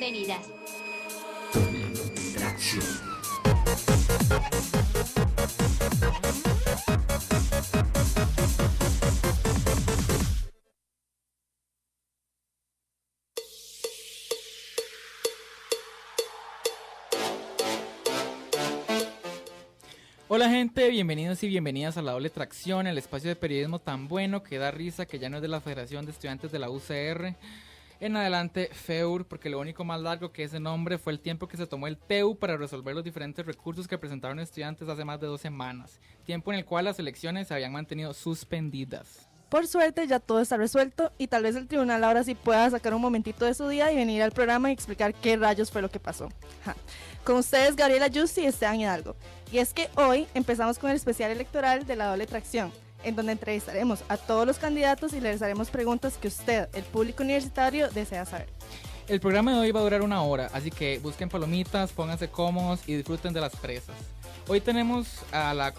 Bienvenidas. Tracción. Hola gente, bienvenidos y bienvenidas a La Doble Tracción, el espacio de periodismo tan bueno que da risa, que ya no es de la Federación de Estudiantes de la UCR. En adelante, FEUR, porque lo único más largo que ese nombre fue el tiempo que se tomó el TEU para resolver los diferentes recursos que presentaron estudiantes hace más de 2 semanas, tiempo en el cual las elecciones se habían mantenido suspendidas. Por suerte ya todo está resuelto y tal vez el tribunal ahora sí pueda sacar un momentito de su día y venir al programa y explicar qué rayos fue lo que pasó. Con ustedes Gabriela Yusti y Esteban Hidalgo. Y es que hoy empezamos con el especial electoral de La Doble Tracción, en donde entrevistaremos a todos los candidatos y les haremos preguntas que usted, el público universitario, desea saber. El programa de hoy va a durar 1 hora, así que busquen palomitas, pónganse cómodos y disfruten de las presas. Hoy tenemos a la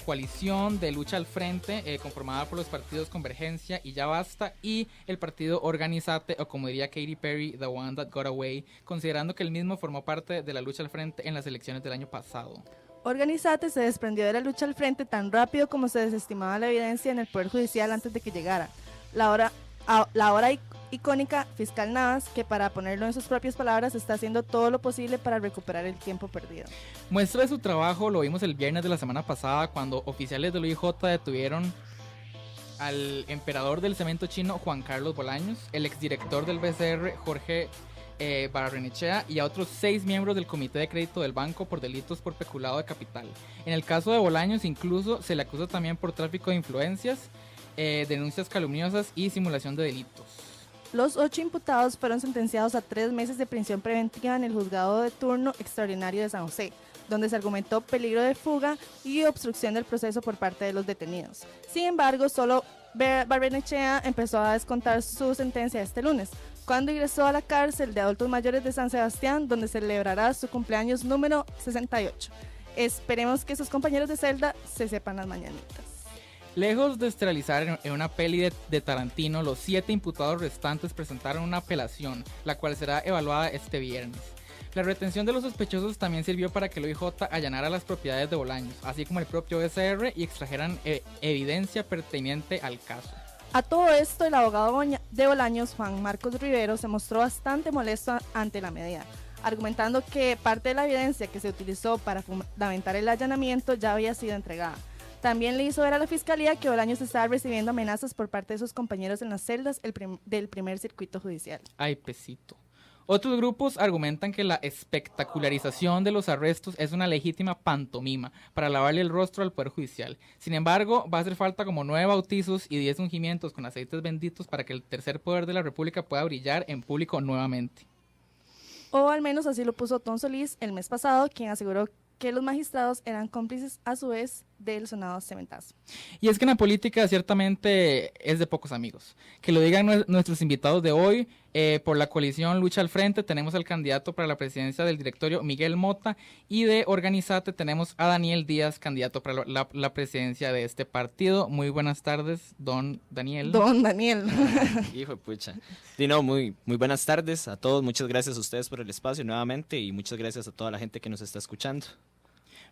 coalición de lucha al frente, conformada por los partidos Convergencia y Ya Basta, y el partido Organizate, o como diría Katy Perry, The One That Got Away, considerando que el mismo formó parte de la lucha al frente en las elecciones del año pasado. Organizate se desprendió de la lucha al frente tan rápido como se desestimaba la evidencia en el Poder Judicial antes de que llegara la ahora icónica fiscal Navas, que para ponerlo en sus propias palabras está haciendo todo lo posible para recuperar el tiempo perdido. Muestra de su trabajo lo vimos el viernes de la semana pasada cuando oficiales del OIJ detuvieron al emperador del cemento chino Juan Carlos Bolaños, el exdirector del BCR Jorge Barrenechea y a otros 6 miembros del comité de crédito del banco por delitos por peculado de capital. En el caso de Bolaños incluso se le acusa también por tráfico de influencias, denuncias calumniosas y simulación de delitos. Los 8 imputados fueron sentenciados a 3 meses de prisión preventiva en el juzgado de turno extraordinario de San José, donde se argumentó peligro de fuga y obstrucción del proceso por parte de los detenidos. Sin embargo, solo Barrenechea empezó a descontar su sentencia este lunes, cuando ingresó a la cárcel de adultos mayores de San Sebastián, donde celebrará su cumpleaños número 68. Esperemos que sus compañeros de celda se sepan las mañanitas. Lejos de esterilizar en una peli de Tarantino, los 7 imputados restantes presentaron una apelación, la cual será evaluada este viernes. La retención de los sospechosos también sirvió para que el OIJ allanara las propiedades de Bolaños, así como el propio BCR, y extrajeran evidencia pertinente al caso. A todo esto, el abogado de Bolaños, Juan Marcos Rivero, se mostró bastante molesto ante la medida, argumentando que parte de la evidencia que se utilizó para fundamentar el allanamiento ya había sido entregada. También le hizo ver a la fiscalía que Bolaños estaba recibiendo amenazas por parte de sus compañeros en las celdas del primer circuito judicial. Ay, pesito. Otros grupos argumentan que la espectacularización de los arrestos es una legítima pantomima para lavarle el rostro al Poder Judicial. Sin embargo, va a hacer falta como 9 bautizos y 10 ungimientos con aceites benditos para que el tercer poder de la República pueda brillar en público nuevamente. O al menos así lo puso Tom Solís el mes pasado, quien aseguró que los magistrados eran cómplices a su vez del sonado cementazo. Y es que en la política ciertamente es de pocos amigos. Que lo digan nuestros invitados de hoy. Por la coalición Lucha al Frente tenemos al candidato para la presidencia del directorio Miguel Mota, y de Organizate tenemos a Daniel Díaz, candidato para la presidencia de este partido. Muy buenas tardes, don Daniel. Don Daniel. Hijo de pucha. Sí, no, muy buenas tardes a todos. Muchas gracias a ustedes por el espacio nuevamente y muchas gracias a toda la gente que nos está escuchando.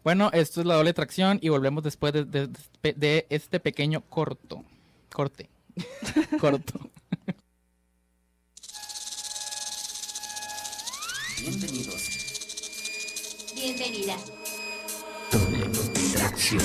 Bueno, esto es La Doble Tracción y volvemos después de este pequeño corte. Corto. Bienvenidos. Bienvenidas. Doble Tracción.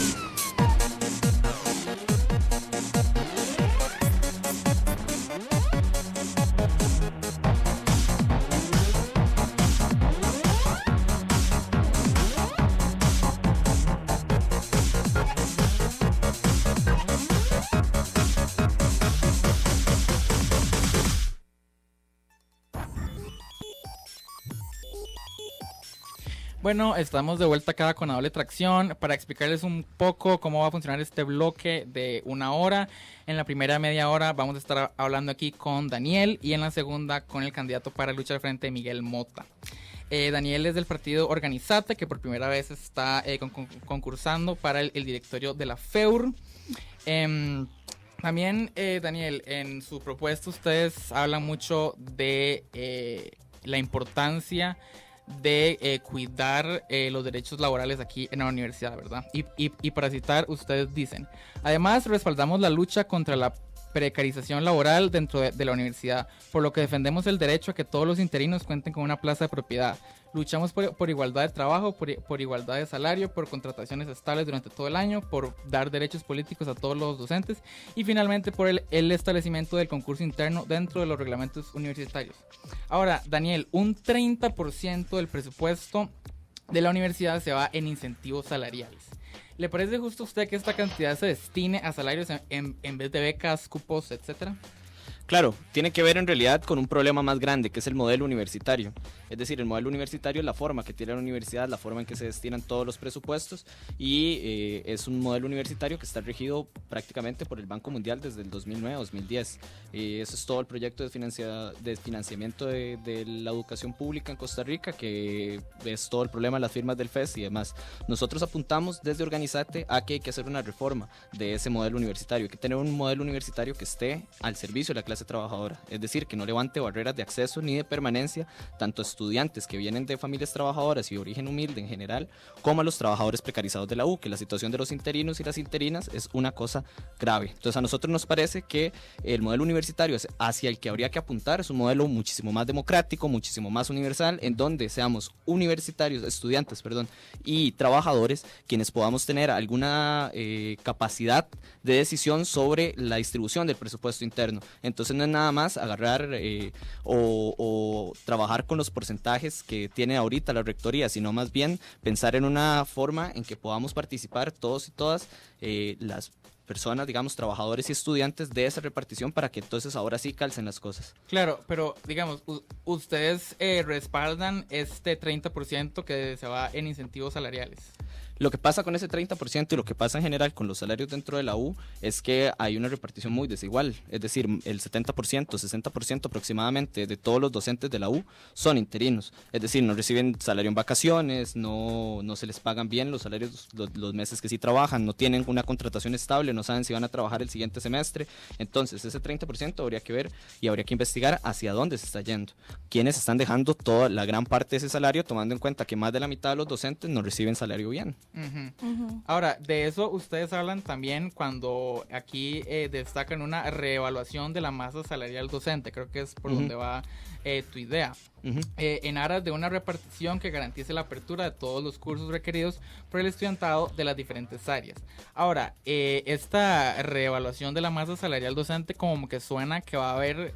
Bueno, estamos de vuelta acá con La Doble Tracción para explicarles un poco cómo va a funcionar este bloque de 1 hora. En la primera media hora vamos a estar hablando aquí con Daniel y en la segunda con el candidato para luchar al frente, Miguel Mota. Daniel es del partido Organizate, que por primera vez está concursando para el directorio de la FEUR. También, Daniel, en su propuesta ustedes hablan mucho de la importancia de cuidar los derechos laborales aquí en la universidad, ¿verdad? Y para citar, ustedes dicen: además, respaldamos la lucha contra la precarización laboral dentro de la universidad, por lo que defendemos el derecho a que todos los interinos cuenten con una plaza de propiedad. Luchamos por igualdad de trabajo, por igualdad de salario, por contrataciones estables durante todo el año, por dar derechos políticos a todos los docentes y finalmente por el establecimiento del concurso interno dentro de los reglamentos universitarios. Ahora, Daniel, un 30% del presupuesto de la universidad se va en incentivos salariales. ¿Le parece justo a usted que esta cantidad se destine a salarios en vez de becas, cupos, etcétera? Claro, tiene que ver en realidad con un problema más grande, que es el modelo universitario. Es decir, el modelo universitario es la forma que tiene la universidad, la forma en que se destinan todos los presupuestos, y es un modelo universitario que está regido prácticamente por el Banco Mundial desde el 2009-2010. Eso es todo el proyecto de financiamiento de la educación pública en Costa Rica, que es todo el problema de las firmas del FES y demás. Nosotros apuntamos desde Organizate a que hay que hacer una reforma de ese modelo universitario, hay que tener un modelo universitario que esté al servicio de la clase trabajadora, es decir, que no levante barreras de acceso ni de permanencia tanto a estudiantes que vienen de familias trabajadoras y de origen humilde en general, como a los trabajadores precarizados de la U, que la situación de los interinos y las interinas es una cosa grave. Entonces a nosotros nos parece que el modelo universitario hacia el que habría que apuntar es un modelo muchísimo más democrático, muchísimo más universal, en donde seamos estudiantes y trabajadores quienes podamos tener alguna capacidad de decisión sobre la distribución del presupuesto interno. Entonces no es nada más agarrar o trabajar con los porcentajes que tiene ahorita la rectoría, sino más bien pensar en una forma en que podamos participar todos y todas las personas, digamos, trabajadores y estudiantes de esa repartición, para que entonces ahora sí calcen las cosas. Claro, pero digamos, ustedes respaldan este 30% que se va en incentivos salariales. Lo que pasa con ese 30% y lo que pasa en general con los salarios dentro de la U es que hay una repartición muy desigual. Es decir, el 70%, 60% aproximadamente de todos los docentes de la U son interinos. Es decir, no reciben salario en vacaciones, no se les pagan bien los salarios los meses que sí trabajan, no tienen una contratación estable, no saben si van a trabajar el siguiente semestre. Entonces, ese 30% habría que ver y habría que investigar hacia dónde se está yendo. Quiénes están dejando toda la gran parte de ese salario, tomando en cuenta que más de la mitad de los docentes no reciben salario bien. Ahora, de eso ustedes hablan también cuando aquí destacan una reevaluación de la masa salarial docente. Creo que es por donde va tu idea. En aras de una repartición que garantice la apertura de todos los cursos requeridos por el estudiantado de las diferentes áreas. Ahora, esta reevaluación de la masa salarial docente como que suena que va a haber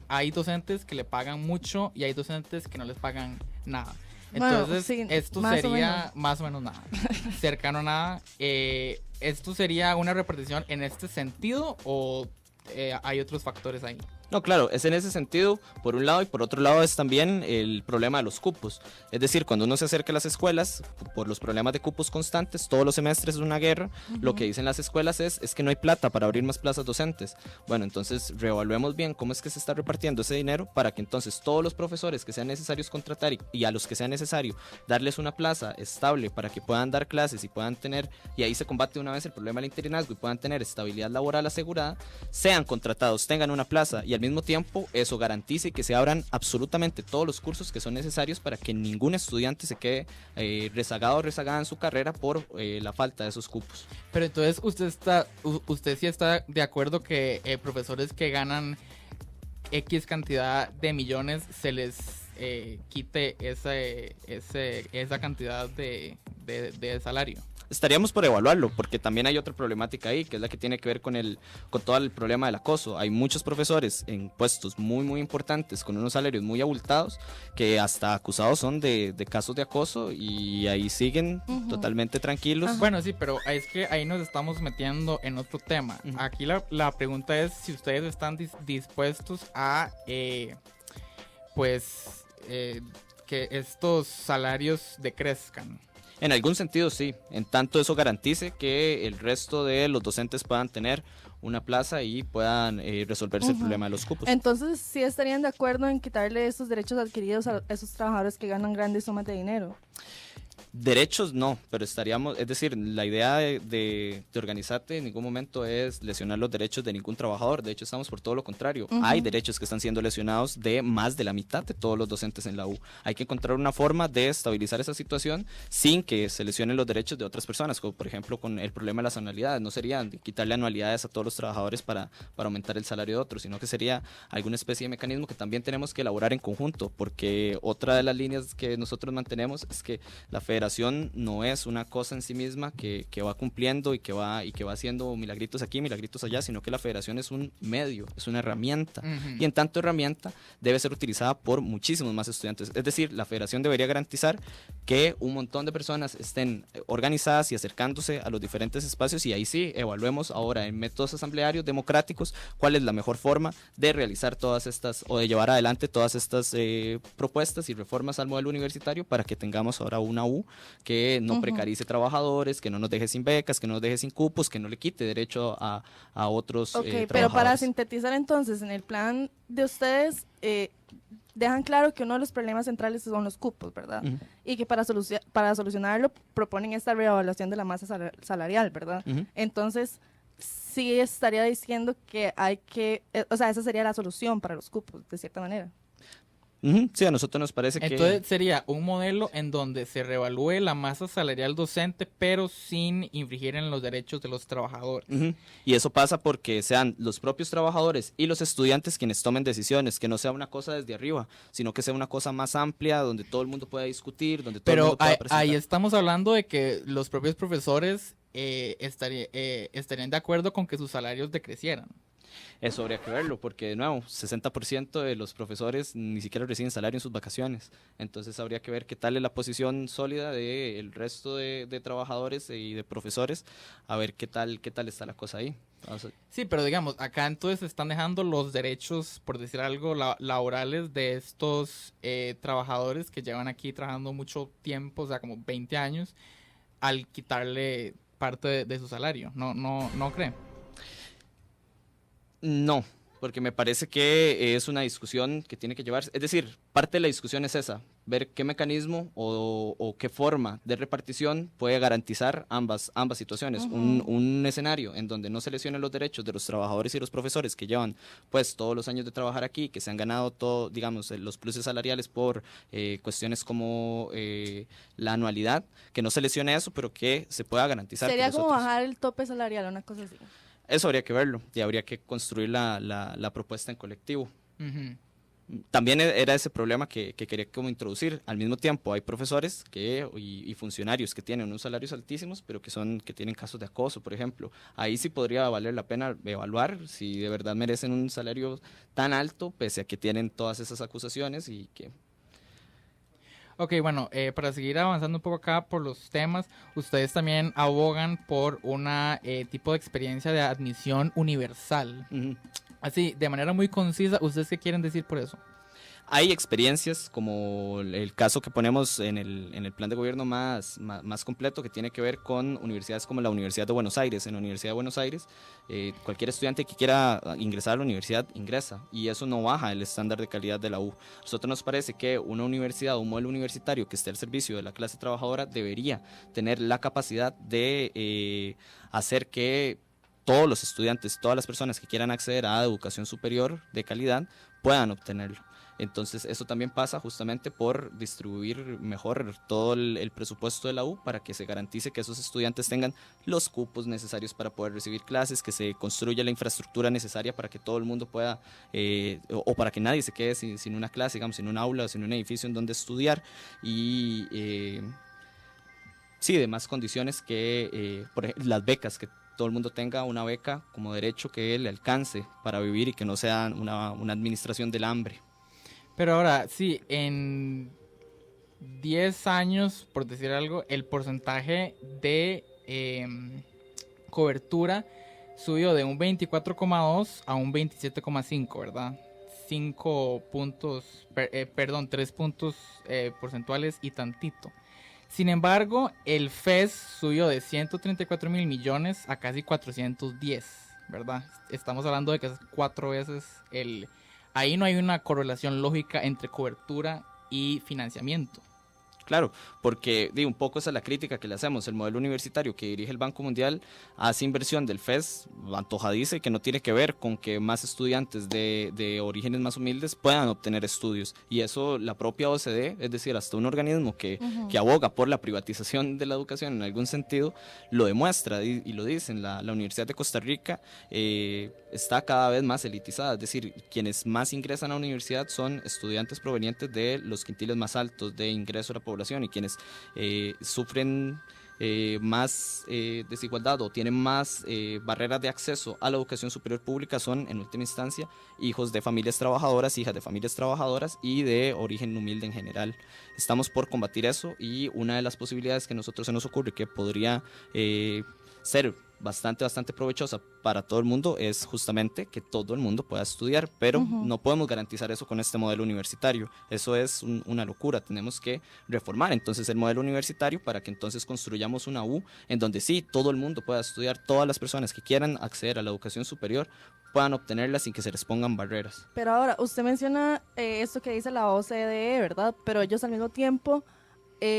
hay docentes que le pagan mucho y hay docentes que no les pagan nada. Entonces, bueno, sí, esto sería más o menos nada, cercano a nada. ¿Esto sería una repartición en este sentido o hay otros factores ahí? No, claro, es en ese sentido, por un lado, y por otro lado es también el problema de los cupos. Es decir, cuando uno se acerca a las escuelas, por los problemas de cupos constantes, todos los semestres es una guerra, lo que dicen las escuelas es que no hay plata para abrir más plazas docentes. Bueno, entonces reevaluemos bien cómo es que se está repartiendo ese dinero para que entonces todos los profesores que sean necesarios contratar y a los que sea necesario darles una plaza estable para que puedan dar clases y puedan tener, y ahí se combate una vez el problema del interinazgo y puedan tener estabilidad laboral asegurada, sean contratados, tengan una plaza y al mismo tiempo eso garantice que se abran absolutamente todos los cursos que son necesarios para que ningún estudiante se quede rezagado o rezagada en su carrera por la falta de esos cupos. Pero entonces usted sí está de acuerdo que profesores que ganan X cantidad de millones se les quite esa cantidad de salario. Estaríamos por evaluarlo, porque también hay otra problemática ahí, que es la que tiene que ver con todo el problema del acoso. Hay muchos profesores en puestos muy, muy importantes, con unos salarios muy abultados, que hasta acusados son de casos de acoso y ahí siguen totalmente tranquilos. Bueno, sí, pero es que ahí nos estamos metiendo en otro tema. Aquí la pregunta es si ustedes están dispuestos a, que estos salarios decrezcan. En algún sentido sí, en tanto eso garantice que el resto de los docentes puedan tener una plaza y puedan resolverse el problema de los cupos. Entonces, ¿sí estarían de acuerdo en quitarle estos derechos adquiridos a esos trabajadores que ganan grandes sumas de dinero? Derechos no, pero estaríamos, es decir, la idea de organizarte en ningún momento es lesionar los derechos de ningún trabajador. De hecho, estamos por todo lo contrario. Hay derechos que están siendo lesionados de más de la mitad de todos los docentes en la U. Hay que encontrar una forma de estabilizar esa situación sin que se lesionen los derechos de otras personas, como por ejemplo con el problema de las anualidades. No sería quitarle anualidades a todos los trabajadores para aumentar el salario de otros, sino que sería alguna especie de mecanismo que también tenemos que elaborar en conjunto, porque otra de las líneas que nosotros mantenemos es que la federación no es una cosa en sí misma que va cumpliendo y que va haciendo milagritos aquí, milagritos allá, sino que la federación es un medio, es una herramienta. Y en tanto herramienta debe ser utilizada por muchísimos más estudiantes. Es decir, la federación debería garantizar que un montón de personas estén organizadas y acercándose a los diferentes espacios, y ahí sí evaluemos ahora en métodos asamblearios democráticos cuál es la mejor forma de realizar todas estas o de llevar adelante todas estas propuestas y reformas al modelo universitario para que tengamos ahora una U que no precarice trabajadores, que no nos deje sin becas, que no nos deje sin cupos, que no le quite derecho a otros pero trabajadores. para sintetizar entonces, en el plan de ustedes dejan claro que uno de los problemas centrales son los cupos, ¿verdad? Y que para solucionarlo proponen esta reevaluación de la masa salarial, ¿verdad? Entonces, sí estaría diciendo que hay que, o sea, esa sería la solución para los cupos, de cierta manera. Sí, a nosotros nos parece que... Entonces sería un modelo en donde se reevalúe la masa salarial docente, pero sin infringir en los derechos de los trabajadores. Y eso pasa porque sean los propios trabajadores y los estudiantes quienes tomen decisiones, que no sea una cosa desde arriba, sino que sea una cosa más amplia, donde todo el mundo pueda discutir, donde todo el mundo pueda presentar. Ahí estamos hablando de que los propios profesores estarían de acuerdo con que sus salarios decrecieran. Eso habría que verlo, porque de nuevo, 60% de los profesores ni siquiera reciben salario en sus vacaciones. Entonces habría que ver qué tal es la posición sólida del resto de trabajadores y de profesores, a ver qué tal está la cosa ahí. Sí, pero digamos, acá entonces están dejando los derechos, por decir algo, laborales de estos trabajadores que llevan aquí trabajando mucho tiempo, o sea, como 20 años, al quitarle parte de su salario. ¿No cree? No, porque me parece que es una discusión que tiene que llevarse, es decir, parte de la discusión es esa, ver qué mecanismo o qué forma de repartición puede garantizar ambas situaciones. Un escenario en donde no se lesionen los derechos de los trabajadores y los profesores que llevan pues todos los años de trabajar aquí, que se han ganado todo, digamos, los pluses salariales por cuestiones como la anualidad, que no se lesione eso, pero que se pueda garantizar. Sería como bajar el tope salarial, una cosa así. Eso habría que verlo y habría que construir la propuesta en colectivo. También era ese problema que quería como introducir. Al mismo tiempo hay profesores y funcionarios que tienen unos salarios altísimos, pero que tienen casos de acoso, por ejemplo. Ahí sí podría valer la pena evaluar si de verdad merecen un salario tan alto, pese a que tienen todas esas acusaciones y que... Ok, bueno, para seguir avanzando un poco acá por los temas, ustedes también abogan por una tipo de experiencia de admisión universal. Así, de manera muy concisa, ¿ustedes qué quieren decir por eso? Hay experiencias como el caso que ponemos en el plan de gobierno más completo, que tiene que ver con universidades como la Universidad de Buenos Aires. En la Universidad de Buenos Aires, cualquier estudiante que quiera ingresar a la universidad ingresa, y eso no baja el estándar de calidad de la U. A nosotros nos parece que una universidad o un modelo universitario que esté al servicio de la clase trabajadora debería tener la capacidad de hacer que todos los estudiantes, todas las personas que quieran acceder a educación superior de calidad puedan obtenerlo. Entonces eso también pasa justamente por distribuir mejor todo el presupuesto de la U para que se garantice que esos estudiantes tengan los cupos necesarios para poder recibir clases, que se construya la infraestructura necesaria para que todo el mundo pueda, o para que nadie se quede sin una clase, digamos, sin un aula, sin un edificio en donde estudiar, y sí, demás condiciones que, por ejemplo, las becas, que todo el mundo tenga una beca como derecho que le alcance para vivir y que no sea una administración del hambre. Pero ahora, sí, en 10 años, por decir algo, el porcentaje de cobertura subió de un 24,2 a un 27,5, ¿verdad? 3 puntos porcentuales y tantito. Sin embargo, el FES subió de 134 mil millones a casi 410, ¿verdad? Estamos hablando de que es 4 veces Ahí no hay una correlación lógica entre cobertura y financiamiento. Claro, porque un poco esa es la crítica que le hacemos. El modelo universitario que dirige el Banco Mundial hace inversión del FES antojadiza y que no tiene que ver con que más estudiantes de orígenes más humildes puedan obtener estudios. Y eso la propia OCDE, es decir, hasta un organismo que aboga por la privatización de la educación en algún sentido, lo demuestra y lo dicen. La Universidad de Costa Rica está cada vez más elitizada, es decir, quienes más ingresan a la universidad son estudiantes provenientes de los quintiles más altos de ingreso a la población, y quienes sufren más desigualdad o tienen más barreras de acceso a la educación superior pública son, en última instancia, hijos de familias trabajadoras, hijas de familias trabajadoras y de origen humilde en general. Estamos por combatir eso, y una de las posibilidades que a nosotros se nos ocurre que podría ser bastante provechosa para todo el mundo es justamente que todo el mundo pueda estudiar, pero no podemos garantizar eso con este modelo universitario. Eso es una locura. Tenemos que reformar entonces el modelo universitario para que entonces construyamos una U en donde sí, todo el mundo pueda estudiar, todas las personas que quieran acceder a la educación superior puedan obtenerla sin que se les pongan barreras. Pero ahora, usted menciona esto que dice la OCDE, ¿verdad? Pero ellos al mismo tiempo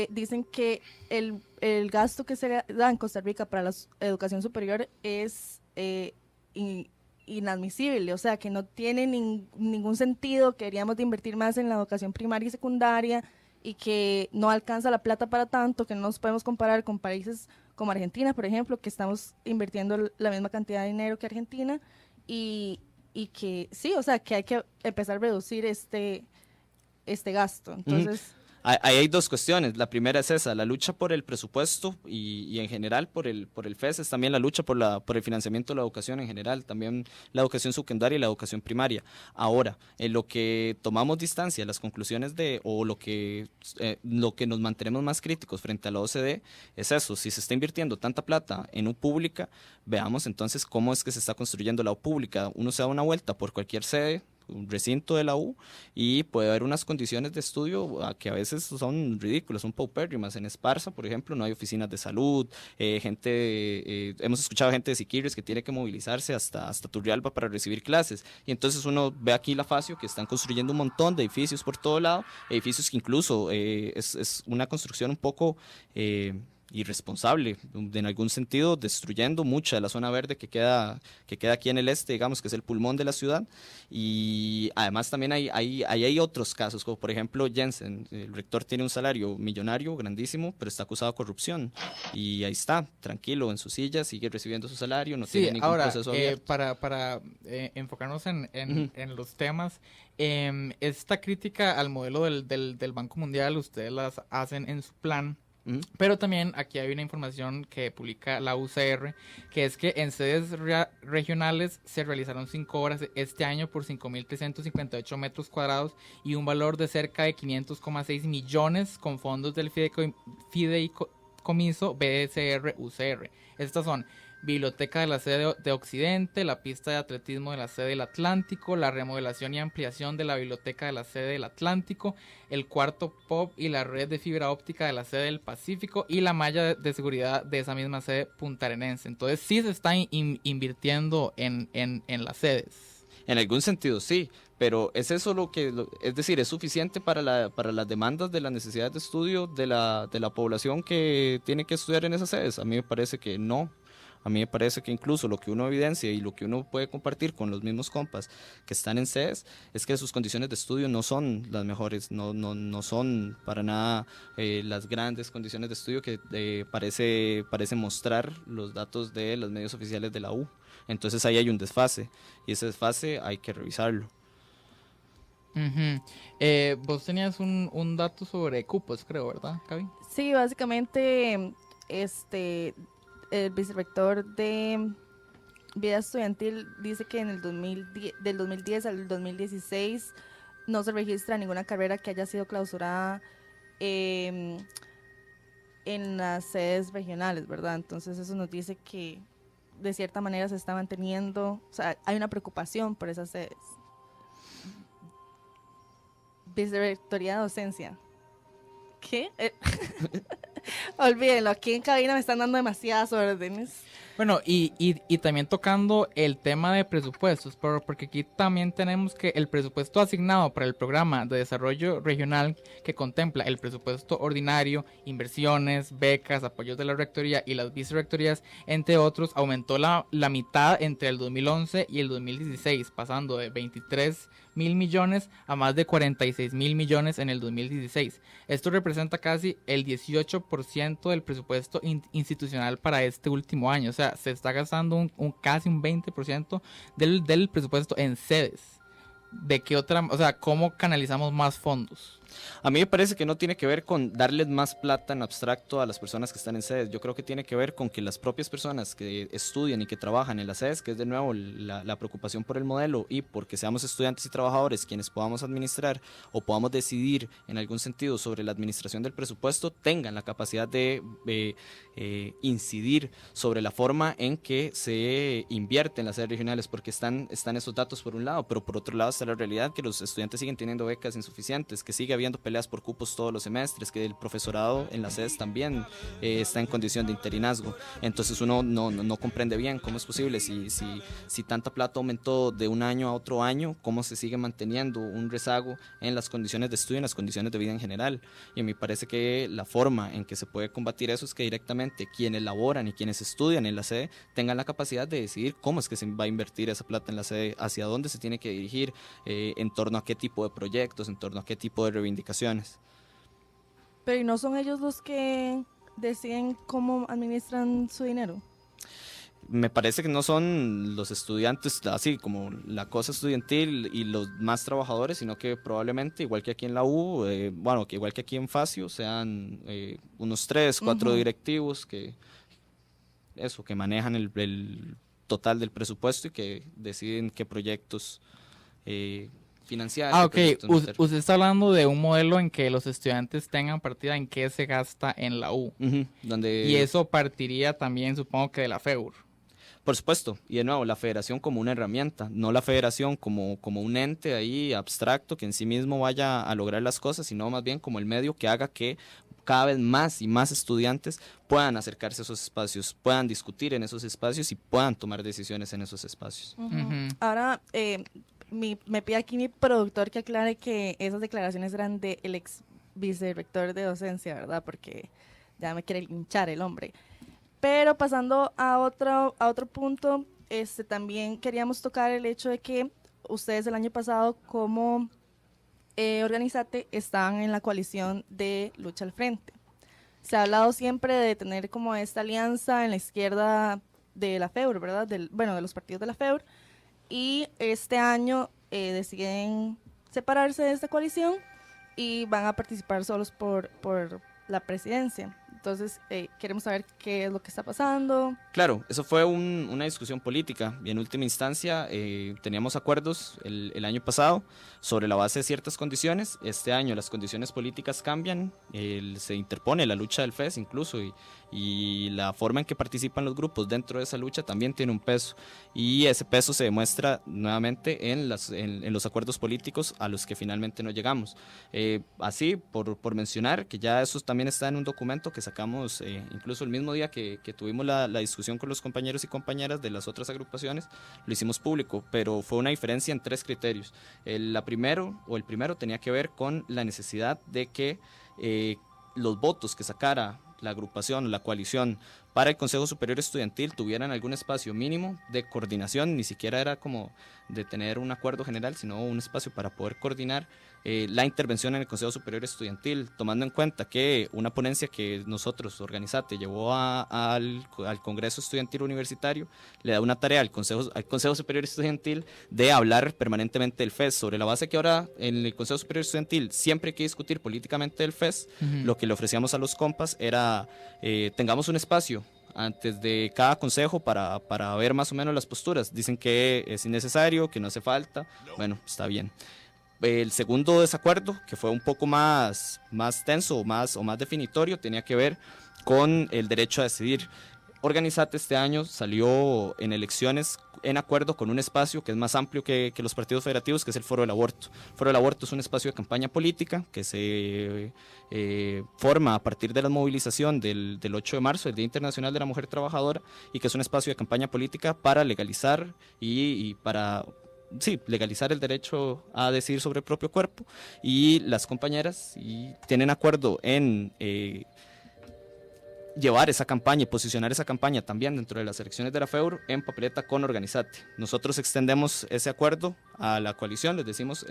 dicen que el gasto que se da en Costa Rica para la educación superior es inadmisible, o sea, que no tiene ningún sentido, que deberíamos de invertir más en la educación primaria y secundaria, y que no alcanza la plata para tanto, que no nos podemos comparar con países como Argentina, por ejemplo, que estamos invirtiendo la misma cantidad de dinero que Argentina, y que sí, o sea, que hay que empezar a reducir este gasto. Entonces... Ahí hay dos cuestiones. La primera es esa, la lucha por el presupuesto y en general por el FES, es también la lucha por el financiamiento de la educación en general, también la educación secundaria y la educación primaria. Ahora, en lo que tomamos distancia, las conclusiones o lo que nos mantenemos más críticos frente a la OCDE es eso: si se está invirtiendo tanta plata en U pública, veamos entonces cómo es que se está construyendo la U pública. Uno se da una vuelta por cualquier sede, un recinto de la U, y puede haber unas condiciones de estudio que a veces son ridículas, son paupérrimas. En Esparza, por ejemplo, no hay oficinas de salud, hemos escuchado gente de Siquirres que tiene que movilizarse hasta Turrialba para recibir clases, y entonces uno ve aquí la Facio que están construyendo un montón de edificios por todo lado, edificios que incluso es una construcción un poco... irresponsable, en algún sentido, destruyendo mucha de la zona verde que queda aquí en el este, digamos, que es el pulmón de la ciudad. Y además también hay otros casos, como por ejemplo Jensen, el rector tiene un salario millonario, grandísimo, pero está acusado de corrupción, y ahí está, tranquilo, en su silla, sigue recibiendo su salario, no tiene ningún proceso abierto. Para enfocarnos en los temas, esta crítica al modelo del Banco Mundial, ustedes las hacen en su plan. Pero también aquí hay una información que publica la UCR, que es que en sedes regionales se realizaron 5 obras este año por 5.358 metros cuadrados y un valor de cerca de 500,6 millones con fondos del fideicomiso BSR-UCR. Estas son biblioteca de la sede de Occidente, la pista de atletismo de la sede del Atlántico, la remodelación y ampliación de la biblioteca de la sede del Atlántico, el cuarto POP y la red de fibra óptica de la sede del Pacífico, y la malla de seguridad de esa misma sede puntarenense. Entonces sí se está invirtiendo en las sedes. En algún sentido sí, pero ¿es eso es decir, es suficiente para las demandas de las necesidades de estudio de la población que tiene que estudiar en esas sedes? A mí me parece que no. A mí me parece que incluso lo que uno evidencia y lo que uno puede compartir con los mismos compas que están en CES es que sus condiciones de estudio no son las mejores, no son para nada las grandes condiciones de estudio que parece mostrar los datos de los medios oficiales de la U. Entonces ahí hay un desfase, y ese desfase hay que revisarlo. Vos tenías un dato sobre cupos, creo, ¿verdad, Gaby? Sí, básicamente el vicerrector de vida estudiantil dice que en el del 2010 al 2016 no se registra ninguna carrera que haya sido clausurada en las sedes regionales, ¿verdad? Entonces eso nos dice que de cierta manera se está manteniendo, o sea, hay una preocupación por esas sedes. Vicerrectoría de docencia. ¿Qué? Olvídenlo, aquí en cabina me están dando demasiadas órdenes. Bueno, y también tocando el tema de presupuestos, porque aquí también tenemos que el presupuesto asignado para el programa de desarrollo regional, que contempla el presupuesto ordinario, inversiones, becas, apoyos de la rectoría y las vicerrectorías, entre otros, aumentó la mitad entre el 2011 y el 2016, pasando de 23.000 millones a más de 46.000 millones en el 2016. Esto representa casi el 18% del presupuesto institucional para este último año. O sea, se está gastando casi un 20% del presupuesto en sedes. ¿De qué otra? O sea, ¿cómo canalizamos más fondos? A mí me parece que no tiene que ver con darles más plata en abstracto a las personas que están en sedes. Yo creo que tiene que ver con que las propias personas que estudian y que trabajan en las sedes, que es de nuevo la preocupación por el modelo y porque seamos estudiantes y trabajadores quienes podamos administrar o podamos decidir en algún sentido sobre la administración del presupuesto, tengan la capacidad de incidir sobre la forma en que se invierte en las sedes regionales, porque están esos datos por un lado, pero por otro lado está la realidad que los estudiantes siguen teniendo becas insuficientes, que sigue habiendo peleas por cupos todos los semestres, que el profesorado en las sedes también está en condición de interinazgo. Entonces uno no comprende bien cómo es posible si tanta plata aumentó de un año a otro año, cómo se sigue manteniendo un rezago en las condiciones de estudio, en las condiciones de vida en general. Y a mí parece que la forma en que se puede combatir eso es que directamente quienes laboran y quienes estudian en la sede tengan la capacidad de decidir cómo es que se va a invertir esa plata en la sede, hacia dónde se tiene que dirigir, en torno a qué tipo de proyectos, en torno a qué tipo de reivindicaciones. Pero ¿y no son ellos los que deciden cómo administran su dinero? Me parece que no son los estudiantes, así como la cosa estudiantil y los más trabajadores, sino que probablemente, igual que aquí en la U, que igual que aquí en Facio, sean unos 3, 4 directivos que manejan el total del presupuesto y que deciden qué proyectos financiar. Ok, usted está hablando de un modelo en que los estudiantes tengan partida en qué se gasta en la U. Y eso partiría también, supongo que de la FEUR. Por supuesto, y de nuevo, la federación como una herramienta, no la federación como un ente ahí abstracto que en sí mismo vaya a lograr las cosas, sino más bien como el medio que haga que cada vez más y más estudiantes puedan acercarse a esos espacios, puedan discutir en esos espacios y puedan tomar decisiones en esos espacios. Ahora, me pide aquí mi productor que aclare que esas declaraciones eran del ex vicerrector de docencia, ¿verdad? Porque ya me quiere hinchar el hombre. Pero pasando a otro punto, también queríamos tocar el hecho de que ustedes el año pasado como Organizate estaban en la coalición de Lucha al Frente. Se ha hablado siempre de tener como esta alianza en la izquierda de la FEUR, ¿verdad? De los partidos de la FEUR. Y este año deciden separarse de esta coalición y van a participar solos por la presidencia. Entonces, queremos saber qué es lo que está pasando. Claro, eso fue una discusión política y en última instancia teníamos acuerdos el año pasado sobre la base de ciertas condiciones. Este año las condiciones políticas cambian, se interpone la lucha del FES incluso y la forma en que participan los grupos dentro de esa lucha también tiene un peso y ese peso se demuestra nuevamente en los acuerdos políticos a los que finalmente no llegamos. Así, por mencionar que ya eso también está en un documento que sacamos incluso el mismo día que tuvimos la discusión con los compañeros y compañeras de las otras agrupaciones, lo hicimos público, pero fue una diferencia en 3 criterios. El primero tenía que ver con la necesidad de que los votos que sacara la agrupación, la coalición para el Consejo Superior Estudiantil tuvieran algún espacio mínimo de coordinación, ni siquiera era como de tener un acuerdo general, sino un espacio para poder coordinar la intervención en el Consejo Superior Estudiantil, tomando en cuenta que una ponencia que nosotros, Organizate, llevó al Congreso Estudiantil Universitario, le da una tarea al Consejo Superior Estudiantil de hablar permanentemente del FES, sobre la base que ahora en el Consejo Superior Estudiantil siempre hay que discutir políticamente del FES. Lo que le ofrecíamos a los compas era tengamos un espacio antes de cada consejo para ver más o menos las posturas. Dicen que es innecesario, que no hace falta. Bueno, está bien. El segundo desacuerdo, que fue un poco más tenso o más definitorio, tenía que ver con el derecho a decidir. Organizate este año salió en elecciones en acuerdo con un espacio que es más amplio que los partidos federativos, que es el Foro del Aborto. El Foro del Aborto es un espacio de campaña política que se forma a partir de la movilización del 8 de marzo, el Día Internacional de la Mujer Trabajadora, y que es un espacio de campaña política para legalizar y para... Sí, legalizar el derecho a decidir sobre el propio cuerpo, y las compañeras tienen acuerdo en llevar esa campaña y posicionar esa campaña también dentro de las elecciones de la FEUR en papeleta con Organizate. Nosotros extendemos ese acuerdo a la coalición, les decimos,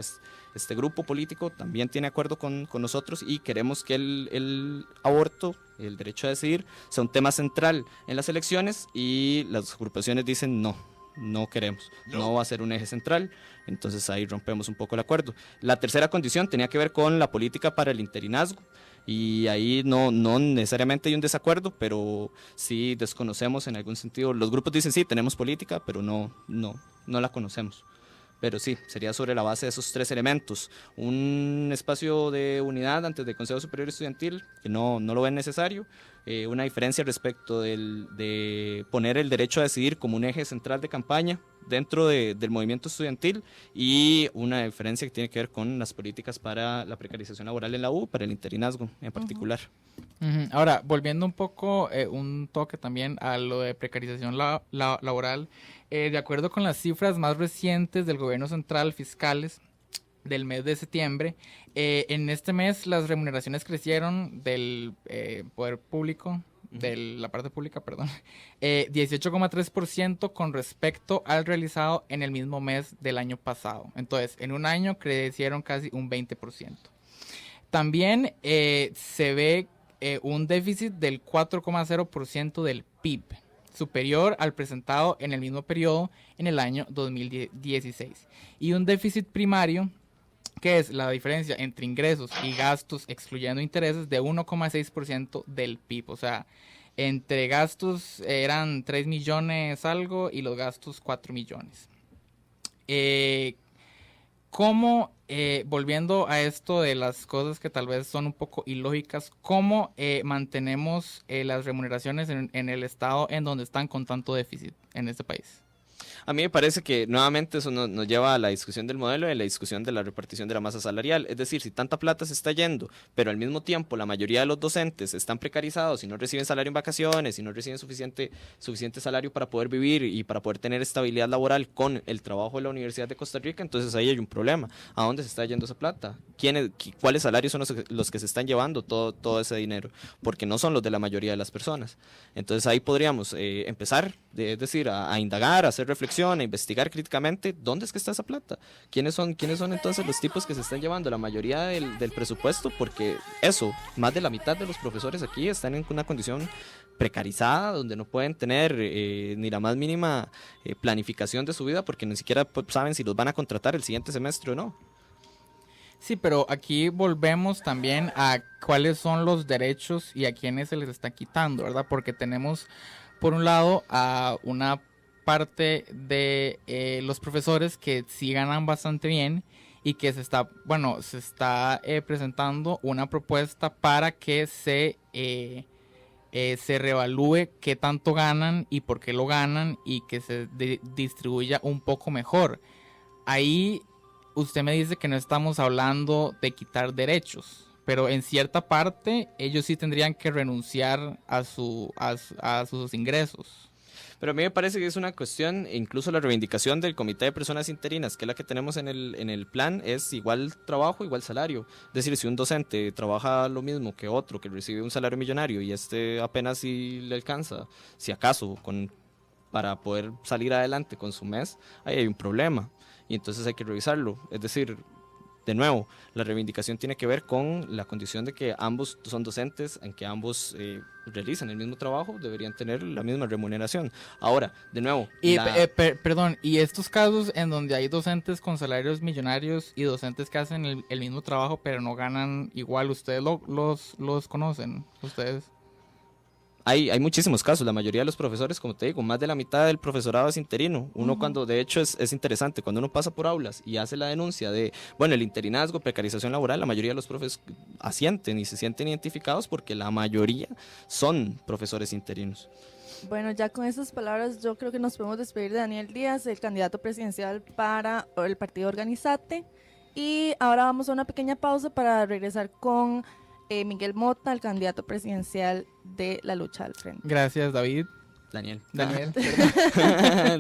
este grupo político también tiene acuerdo con nosotros y queremos que el aborto, el derecho a decidir, sea un tema central en las elecciones, y las agrupaciones dicen no queremos, no va a ser un eje central. Entonces ahí rompemos un poco el acuerdo. La tercera condición tenía que ver con la política para el interinazgo, y ahí no necesariamente hay un desacuerdo, pero sí desconocemos en algún sentido. Los grupos dicen sí, tenemos política, pero no la conocemos. Pero sí, sería sobre la base de esos tres elementos. Un espacio de unidad antes del Consejo Superior Estudiantil, que no lo ven necesario. Una diferencia respecto de poner el derecho a decidir como un eje central de campaña dentro del movimiento estudiantil, y una diferencia que tiene que ver con las políticas para la precarización laboral en la U, para el interinazgo en particular. Ahora, volviendo un poco, un toque también a lo de precarización laboral, de acuerdo con las cifras más recientes del gobierno central fiscales del mes de septiembre, en este mes las remuneraciones crecieron del poder público, de la parte pública, perdón, 18,3% con respecto al realizado en el mismo mes del año pasado. Entonces, en un año crecieron casi un 20%. También se ve un déficit del 4,0% del PIB, superior al presentado en el mismo periodo en el año 2016. Y un déficit primario, que es la diferencia entre ingresos y gastos excluyendo intereses, de 1,6% del PIB. O sea, entre gastos eran 3 millones algo y los gastos 4 millones. ¿Cómo, volviendo a esto de las cosas que tal vez son un poco ilógicas, cómo mantenemos las remuneraciones en el estado en donde están con tanto déficit en este país? A mí me parece que nuevamente eso nos lleva a la discusión del modelo y a la discusión de la repartición de la masa salarial. Es decir, si tanta plata se está yendo, pero al mismo tiempo la mayoría de los docentes están precarizados y no reciben salario en vacaciones y no reciben suficiente salario para poder vivir y para poder tener estabilidad laboral con el trabajo de la Universidad de Costa Rica, entonces ahí hay un problema. ¿A dónde se está yendo esa plata? ¿Cuáles salarios son los que se están llevando todo ese dinero? Porque no son los de la mayoría de las personas. Entonces ahí podríamos empezar, es decir, a indagar, a hacer reflexión, a investigar críticamente dónde es que está esa plata, quiénes son entonces los tipos que se están llevando la mayoría del presupuesto, porque eso, más de la mitad de los profesores aquí están en una condición precarizada, donde no pueden tener ni la más mínima planificación de su vida, porque ni siquiera saben si los van a contratar el siguiente semestre o no. Sí, pero aquí volvemos también a cuáles son los derechos y a quiénes se les está quitando, ¿verdad? Porque tenemos, por un lado, a una parte de los profesores que sí ganan bastante bien y que se está presentando una propuesta para que se reevalúe qué tanto ganan y por qué lo ganan, y que se distribuya un poco mejor. Ahí usted me dice que no estamos hablando de quitar derechos, pero en cierta parte ellos sí tendrían que renunciar a sus ingresos. Pero a mí me parece que es una cuestión, incluso la reivindicación del Comité de Personas Interinas, que es la que tenemos en el plan, es igual trabajo, igual salario. Es decir, si un docente trabaja lo mismo que otro, que recibe un salario millonario, y apenas si le alcanza, si acaso, para poder salir adelante con su mes, ahí hay un problema. Y entonces hay que revisarlo. Es decir, de nuevo, la reivindicación tiene que ver con la condición de que ambos son docentes, en que ambos realizan el mismo trabajo, deberían tener la misma remuneración. Ahora, de nuevo... Perdón, ¿y estos casos en donde hay docentes con salarios millonarios y docentes que hacen el mismo trabajo pero no ganan igual, ustedes los conocen? ¿Ustedes? Hay muchísimos casos, la mayoría de los profesores, como te digo, más de la mitad del profesorado es interino. Uno cuando, de hecho es interesante, cuando uno pasa por aulas y hace la denuncia de, el interinazgo, precarización laboral, la mayoría de los profes asienten y se sienten identificados porque la mayoría son profesores interinos. Bueno, ya con estas palabras yo creo que nos podemos despedir de Daniel Díaz, el candidato presidencial para el partido Organizate. Y ahora vamos a una pequeña pausa para regresar con Miguel Mota, el candidato presidencial de la lucha al frente. Gracias, David. Daniel. Daniel.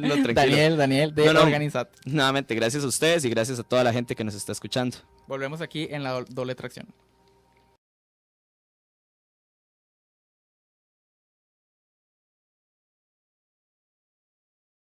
No, tranquilo. Daniel, de No. Organizate. Nuevamente, gracias a ustedes y gracias a toda la gente que nos está escuchando. Volvemos aquí en la doble tracción.